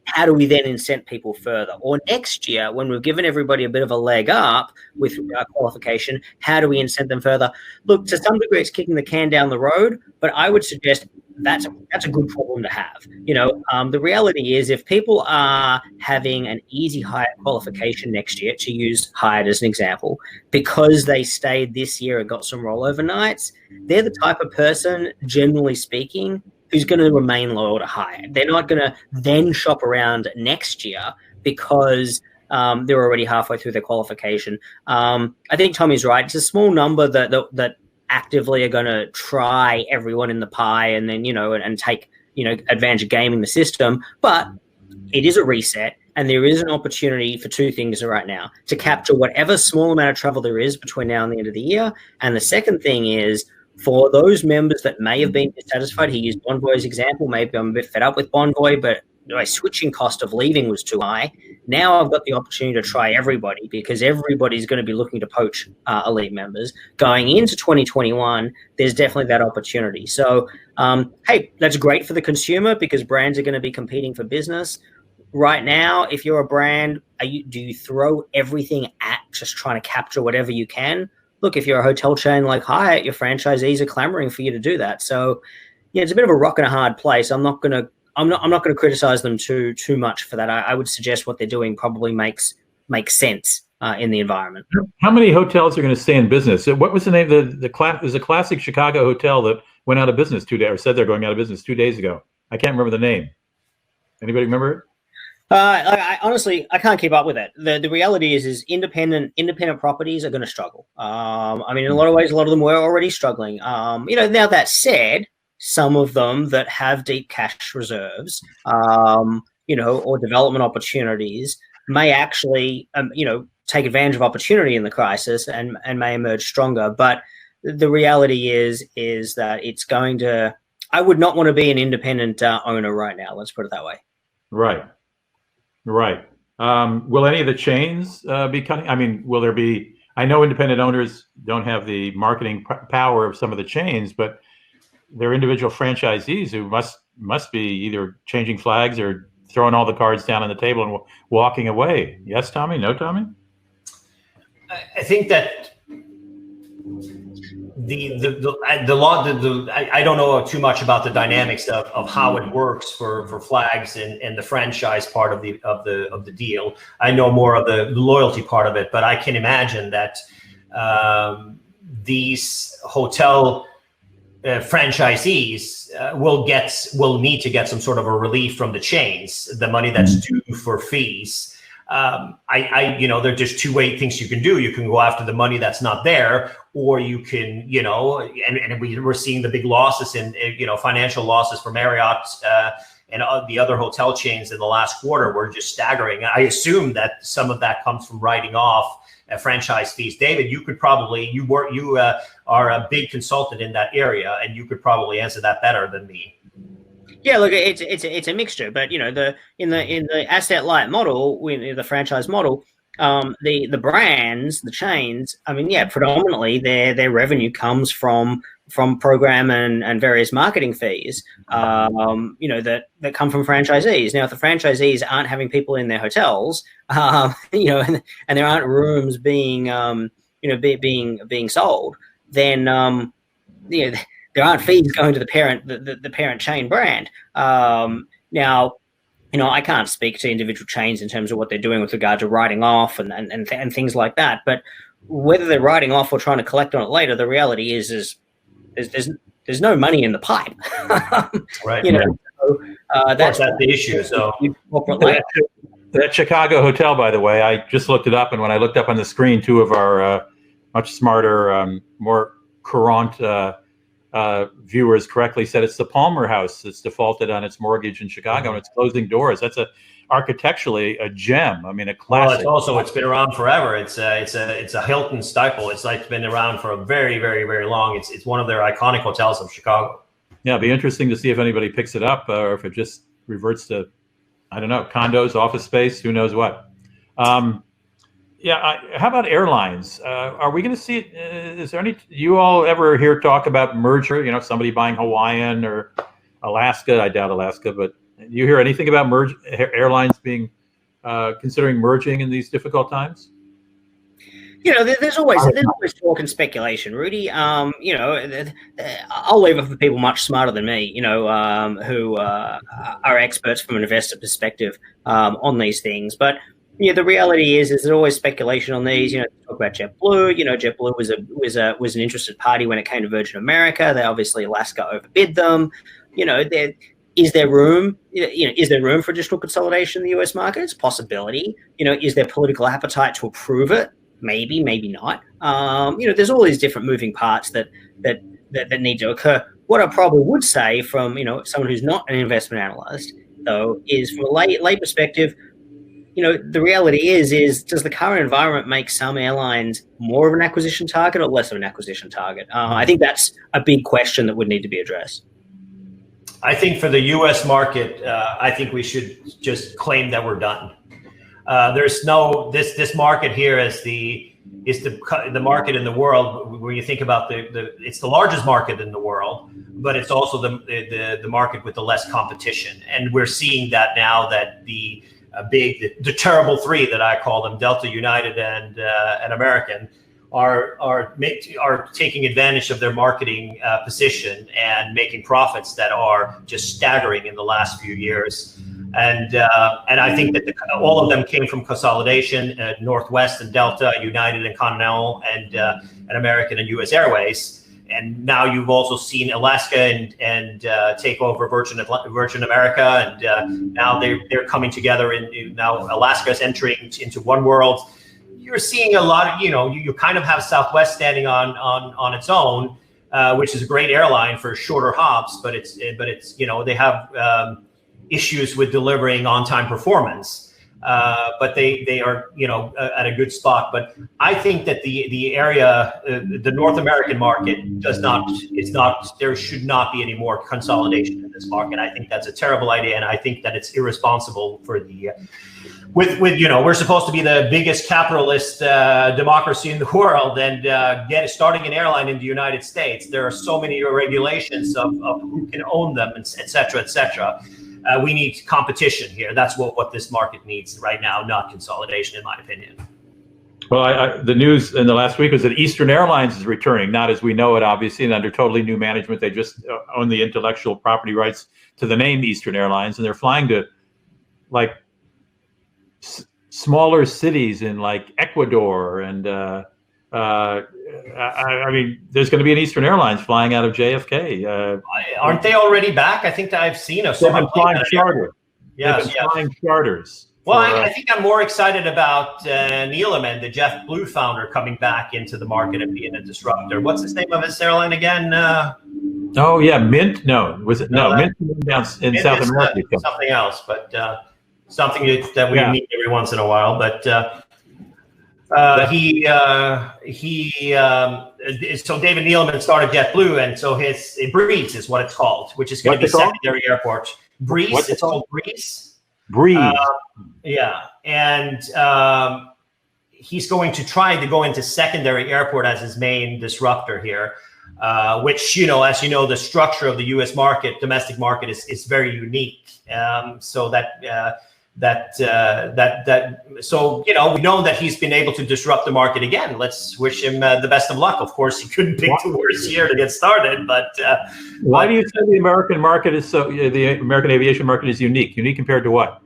how do we then incent people further? Or next year, when we've given everybody a bit of a leg up with qualification, how do we incent them further? Look, to some degree, it's kicking the can down the road, but I would suggest that's a good problem to have. The reality is if people are having an easy Hyatt qualification next year, to use Hyatt as an example, because they stayed this year and got some rollover nights, they're the type of person, generally speaking, who's going to remain loyal to Hyatt. They're not going to then shop around next year because they're already halfway through their qualification. I think Tommy's right. It's a small number that actively are going to try everyone in the pie and then, and take, advantage of gaming the system. But it is a reset, and there is an opportunity for two things right now: to capture whatever small amount of travel there is between now and the end of the year. And the second thing is, for those members that may have been dissatisfied, he used Bonvoy's example. Maybe I'm a bit fed up with Bonvoy, but my switching cost of leaving was too high. Now I've got the opportunity to try everybody because everybody's going to be looking to poach elite members. Going into 2021, there's definitely that opportunity. So, hey, that's great for the consumer because brands are going to be competing for business. Right now, if you're a brand, do you throw everything at just trying to capture whatever you can? Look, if you're a hotel chain like Hyatt, your franchisees are clamoring for you to do that. So, it's a bit of a rock and a hard place. I'm not going to criticize them too much for that. I would suggest what they're doing probably makes sense in the environment. How many hotels are going to stay in business? What was the name? There's a classic Chicago hotel that went out of business 2 days, or said they're going out of business 2 days ago. I can't remember the name. Anybody remember it? I honestly can't keep up with it. The reality is independent properties are going to struggle. In a lot of ways, a lot of them were already struggling. Now that said, some of them that have deep cash reserves, or development opportunities may actually, take advantage of opportunity in the crisis and may emerge stronger. But the reality is that it's going to. I would not want to be an independent owner right now. Let's put it that way. Right. Will any of the chains be cutting? Will there be? I know independent owners don't have the marketing power of some of the chains, but they're individual franchisees who must be either changing flags or throwing all the cards down on the table and walking away. Yes, Tommy? No, Tommy? I think that I don't know too much about the dynamics of how it works for flags and the franchise part of the deal. I know more of the loyalty part of it, but I can imagine that these hotel franchisees will need to get some sort of a relief from the chains, the money that's due for fees. There are just two things you can do. You can go after the money that's not there, or you can, and we're seeing the big losses in, financial losses for Marriott and the other hotel chains in the last quarter were just staggering. I assume that some of that comes from writing off franchise fees. David, you could probably, you are a big consultant in that area, and you could probably answer that better than me. Yeah, look, it's a mixture, but in the asset light model, the franchise model, the brands, the chains, predominantly their revenue comes from program and various marketing fees, that come from franchisees. Now, if the franchisees aren't having people in their hotels, and there aren't rooms being sold, then there aren't fees going to the parent chain brand. Now, I can't speak to individual chains in terms of what they're doing with regard to writing off and things like that. But whether they're writing off or trying to collect on it later, the reality is there's no money in the pipe. Right. So, that's the issue. So that Chicago hotel, by the way, I just looked it up, and when I looked up on the screen, two of our much smarter, more current viewers correctly said it's the Palmer House that's defaulted on its mortgage in Chicago, and it's closing doors. That's architecturally a gem. A classic. Well, it's been around forever. It's a Hilton staple. It's been around for a very, very, very long. It's one of their iconic hotels of Chicago. Yeah, it'll be interesting to see if anybody picks it up or if it just reverts to, I don't know, condos, office space, who knows what. How about airlines? Are we going to see? Is there any? You all ever hear talk about merger? Somebody buying Hawaiian or Alaska? I doubt Alaska, but you hear anything about airlines being considering merging in these difficult times? There's always talk and speculation, Rudy. I'll leave it for people much smarter than me, who are experts from an investor perspective on these things, but. The reality is there's always speculation on these. Talk about JetBlue. JetBlue was an interested party when it came to Virgin America. They obviously Alaska overbid them. Is there room? Is there room for additional consolidation in the U.S. market? It's a possibility. Is there political appetite to approve it? Maybe, maybe not. There's all these different moving parts that need to occur. What I probably would say from someone who's not an investment analyst, though, is from a lay perspective. The reality is does the current environment make some airlines more of an acquisition target or less of an acquisition target? I think that's a big question that would need to be addressed. I think for the U.S. market, I think we should just claim that we're done. There's no this market here is the market in the world. When you think about it's the largest market in the world, but it's also the market with the less competition, and we're seeing that now that the terrible three that I call them, Delta, United, and American, are taking advantage of their marketing position and making profits that are just staggering in the last few years. And I think that all of them came from consolidation: Northwest and Delta, United and Continental, and American and U.S. Airways. And now you've also seen Alaska and take over Virgin America, and now they're coming together. Now Alaska's entering into One World. You're seeing a lot of you kind of have Southwest standing on its own, which is a great airline for shorter hops, but it's they have issues with delivering on-time performance. But they are at a good spot. But I think that the area, the North American market, there should not be any more consolidation in this market. I think that's a terrible idea, and I think that it's irresponsible for we're supposed to be the biggest capitalist democracy in the world, and starting an airline in the United States, there are so many regulations of who can own them, et cetera, et cetera. We need competition here. That's what this market needs right now, not consolidation, in my opinion. Well, the news in the last week was that Eastern Airlines is returning, not as we know it, obviously, and under totally new management. They just own the intellectual property rights to the name Eastern Airlines, and they're flying to smaller cities in Ecuador, and I mean, there's going to be an Eastern Airlines flying out of JFK. Aren't they already back? I think I've seen they've been flying charter. Yes, they've been flying charters. Well, I think I'm more excited about Neeleman, the JetBlue founder, coming back into the market and being a disruptor. What's his name of his airline again? Oh yeah, Mint. No, was it? No, Mint down in Mint South America. Something else, but something that we meet every once in a while. But so David Neeleman started JetBlue, and so his Breeze is what it's called, which is going to be secondary airport. Breeze. It's called Breeze. Breeze. Yeah, and he's going to try to go into secondary airport as his main disruptor here, which, you know, as you know, the structure of the U.S. market, domestic market, is very unique. So so, you know, we know that he's been able to disrupt the market again. Let's wish him the best of luck. Of course, he couldn't pick the worst year to get started, but why do you say the American market is so? The American aviation market is unique. Unique compared to what?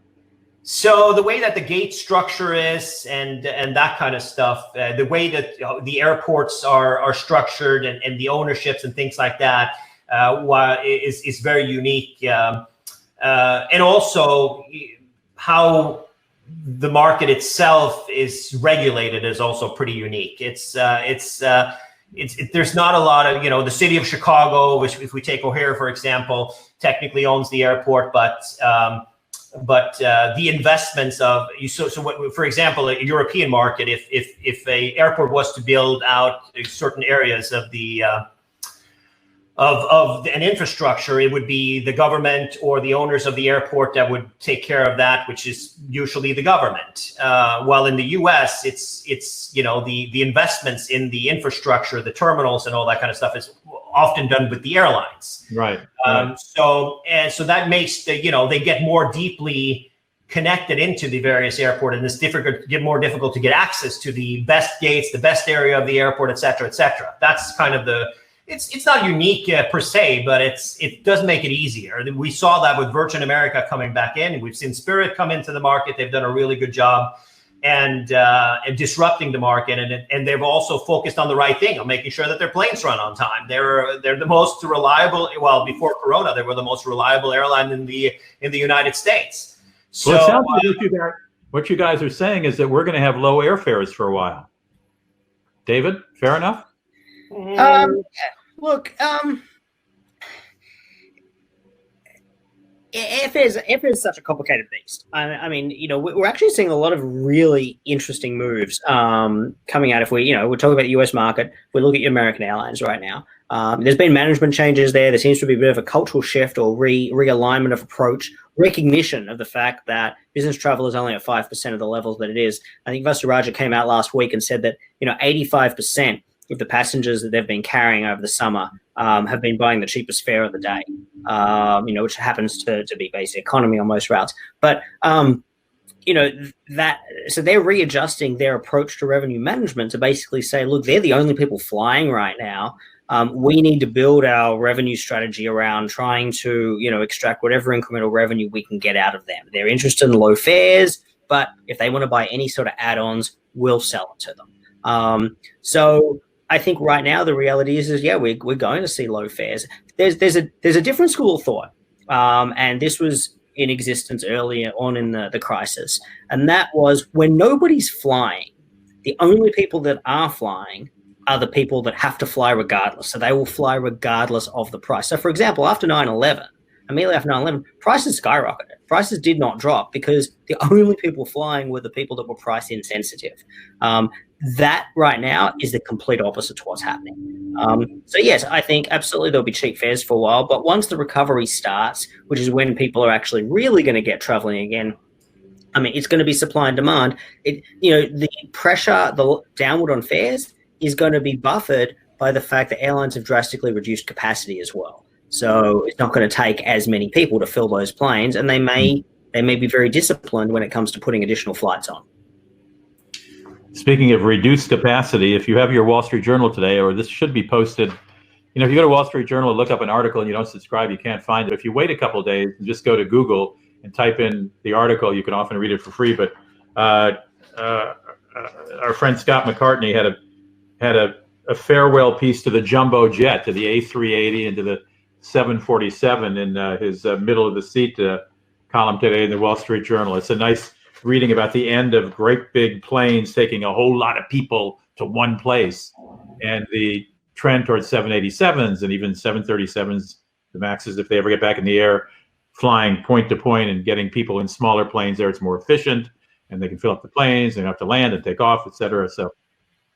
So the way that the gate structure is, and that kind of stuff, the way that the airports are structured, and the ownerships and things like that, is very unique, and also how the market itself is regulated is also pretty unique. It's there's not a lot of, you know, the city of Chicago, which, if we take O'Hare, for example, technically owns the airport, but the investments of what, for example, a European market, if a airport was to build out certain areas of the of an infrastructure, it would be the government or the owners of the airport that would take care of that, which is usually the government. While in the U.S., it's you know, the investments in the infrastructure, the terminals, and all that kind of stuff is often done with the airlines. Right. So that makes you know, they get more deeply connected into the various airport, and it's more difficult to get access to the best gates, the best area of the airport, et cetera, et cetera. That's kind of the. It's not unique per se, but it does make it easier. We saw that with Virgin America coming back in. We've seen Spirit come into the market. They've done a really good job and disrupting the market, and they've also focused on the right thing, on making sure that their planes run on time. They're the most reliable. Well, before Corona, they were the most reliable airline in the United States. So well, it sounds like what you guys are saying is that we're going to have low airfares for a while. David, fair enough? Look, airfare is such a complicated beast. I mean, you know, we're actually seeing a lot of really interesting moves coming out. If we're talking about the U.S. market, we look at your American Airlines right now. There's been management changes there. There seems to be a bit of a cultural shift or realignment of approach, recognition of the fact that business travel is only at 5% of the levels that it is. I think Vasaraja came out last week and said that, you know, 85% of the passengers that they've been carrying over the summer have been buying the cheapest fare of the day, you know, which happens to be basic economy on most routes. But, you know, so they're readjusting their approach to revenue management to basically say, look, they're the only people flying right now. We need to build our revenue strategy around trying to, you know, extract whatever incremental revenue we can get out of them. They're interested in low fares, but if they want to buy any sort of add-ons, we'll sell it to them. So I think right now the reality is we're going to see low fares. There's a different school of thought, and this was in existence earlier on in the crisis, and that was when nobody's flying, the only people that are flying are the people that have to fly regardless. So they will fly regardless of the price. So, for example, after 9/11, immediately after 9/11, prices skyrocketed. Prices did not drop because the only people flying were the people that were price insensitive. That right now is the complete opposite to what's happening. So yes, I think absolutely there'll be cheap fares for a while, but once the recovery starts, which is when people are actually really going to get traveling again, I mean, it's going to be supply and demand. The pressure, the downward on fares is going to be buffered by the fact that airlines have drastically reduced capacity as well. So it's not going to take as many people to fill those planes, and they may be very disciplined when it comes to putting additional flights on. Speaking of reduced capacity, if you have your Wall Street Journal today, or this should be posted, you know, if you go to Wall Street Journal and look up an article and you don't subscribe, you can't find it. If you wait a couple of days and just go to Google and type in the article, you can often read it for free. But our friend Scott McCartney had a farewell piece to the jumbo jet, to the A380 and to the 747 in his middle of the seat column today in the Wall Street Journal. It's a nice reading about the end of great big planes taking a whole lot of people to one place, and the trend towards 787s and even 737s, the Maxes, if they ever get back in the air, flying point to point and getting people in smaller planes there. It's more efficient, and they can fill up the planes. They don't have to land and take off, et cetera. So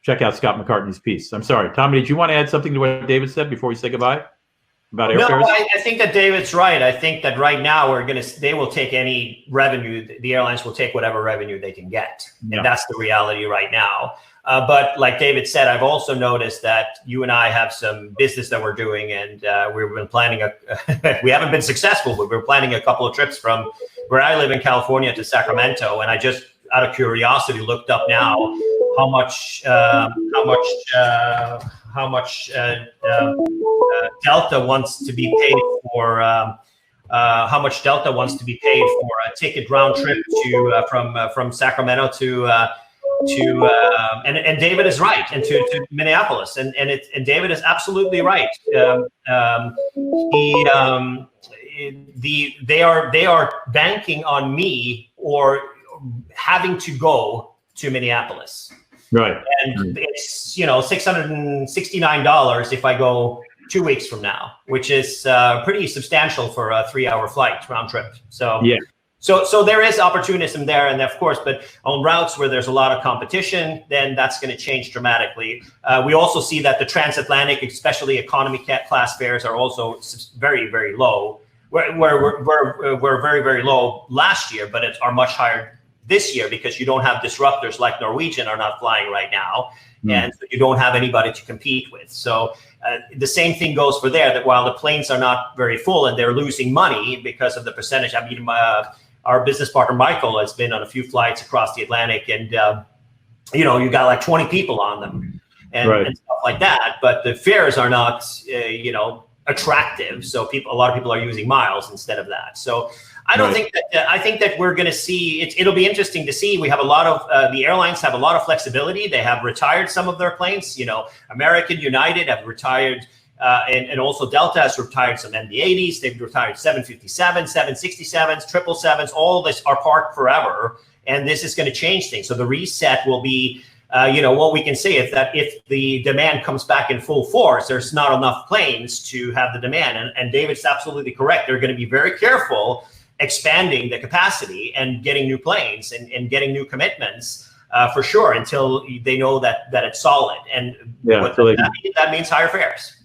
check out Scott McCartney's piece. I'm sorry, Tommy, did you want to add something to what David said before we say goodbye about airfares? No, I think that David's right. I think that right now they will take any revenue. The airlines will take whatever revenue they can get, and that's the reality right now. But like David said, I've also noticed that you and I have some business that we're doing, and we've been planning we haven't been successful, but we're planning a couple of trips from where I live in California to Sacramento. And I just, out of curiosity, looked up now how much Delta wants to be paid for. How much Delta wants to be paid for a ticket round trip to from Sacramento to and David is right, and to Minneapolis, and David is absolutely right. They are banking on me or having to go to Minneapolis, right? And it's $669 if I go 2 weeks from now, which is pretty substantial for a 3-hour flight round trip. So yeah. So there is opportunism there, and of course, but on routes where there's a lot of competition, then that's going to change dramatically. We also see that the transatlantic, especially economy class fares, are also very, very low. We're very, very low last year, but are much higher this year because you don't have disruptors like Norwegian are not flying right now, and you don't have anybody to compete with. So the same thing goes for there. That while the planes are not very full and they're losing money because of the percentage. I mean, our business partner, Michael, has been on a few flights across the Atlantic, and, you got like 20 people on them and stuff like that. But the fares are not, attractive. So a lot of people are using miles instead of that. So I don't think that, I think that we're going to see, it'll be interesting to see. We have a lot of, the airlines have a lot of flexibility. They have retired some of their planes, American, United have retired, and also Delta has retired some MD-80s. They've retired 757s, 767s, 777s. All this are parked forever, and this is going to change things. So the reset will be, what we can say is that if the demand comes back in full force, there's not enough planes to have the demand. And David's absolutely correct. They're going to be very careful expanding the capacity and getting new planes and getting new commitments. For sure, until they know that it's solid. And that means higher fares.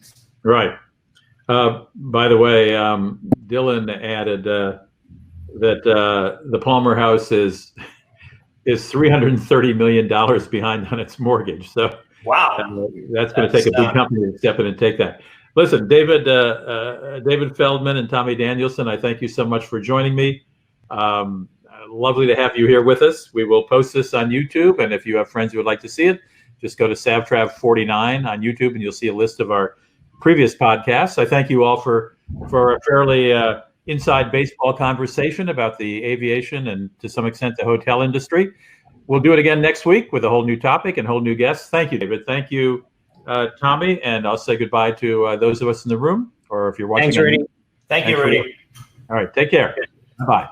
Right. By the way, Dylan added that the Palmer House is $330 million behind on its mortgage. So wow, that's going to take a big company to step in and take that. Listen, David Feldman and Tommy Danielsen, I thank you so much for joining me. Lovely to have you here with us. We will post this on YouTube, and if you have friends who would like to see it, just go to SavTrav49 on YouTube, and you'll see a list of our previous podcasts. I thank you all for a fairly inside baseball conversation about the aviation and, to some extent, the hotel industry. We'll do it again next week with a whole new topic and whole new guests. Thank you, David. Thank you, Tommy, and I'll say goodbye to those of us in the room, or if you're watching. Thanks, Rudy. Thank you, Rudy. All right, take care. Bye.